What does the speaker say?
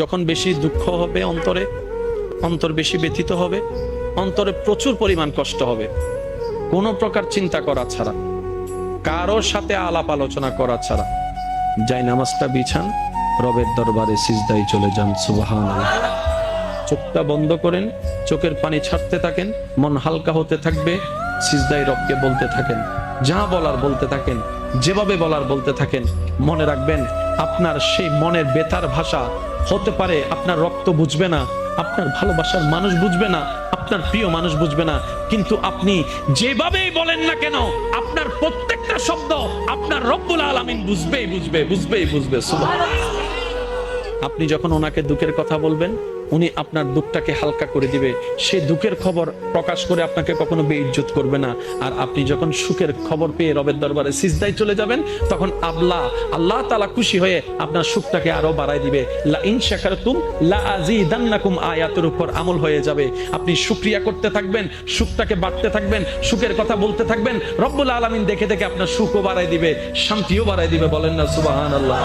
যখন বেশি দুঃখ হবে অন্তর বেশি ব্যথিত হবে, অন্তরে প্রচুর পরিমাণ কষ্ট হবে, কোনো প্রকার চিন্তা করা ছাড়া, কারোর সাথে আলাপ আলোচনা করা ছাড়া যাই নামাজটা বিছান, রবের দরবারে সিজদায় চলে যান। সুবহানাল্লাহ। চোখটা বন্ধ করেন, চোখের পানি ছাড়তে থাকেন, মন হালকা হতে থাকবে, সিজদায় রবকে বলতে থাকেন, যা বলার বলতে থাকেন, যেভাবে বলার বলতে থাকেন। মনে রাখবেন, আপনার সেই মনের বেতার ভাষা হতে পারে আপনার রক্ত বুঝবে না, আপনার ভালোবাসার মানুষ বুঝবে না, আপনার প্রিয় মানুষ বুঝবে না, কিন্তু আপনি যেভাবেই বলেন না কেন, আপনার প্রত্যেকটা শব্দ আপনার রব্বুল আলামিন বুঝবে। সুবহানাল্লাহ। আপনি যখন ওনাকে দুঃখের কথা বলবেন, উনি আপনার দুঃখটাকে হালকা করে দিবে। সে দুঃখের খবর প্রকাশ করে আপনাকে কখনো বেইজ্জত করবে না। আর আপনি যখন সুখের খবর পেয়ে রবের দরবারে সিজদায় চলে যাবেন, তখন আল্লাহ তাআলা খুশি হয়ে আপনার সুখটাকে আরো বাড়ায় দিবে। লা ইন শাকারতুম লা আযীদান্নাকুম আয়াতের উপর আমল হয়ে যাবে। আপনি শুকরিয়া করতে থাকবেন, সুখটাকে বাড়তে থাকবেন, সুখের কথা বলতে থাকবেন। রব্বুল আলামিন দেখে দেখে আপনার সুখও বাড়ায় দিবে, শান্তিও বাড়ায় দিবে। বলেন না সুবহানাল্লাহ।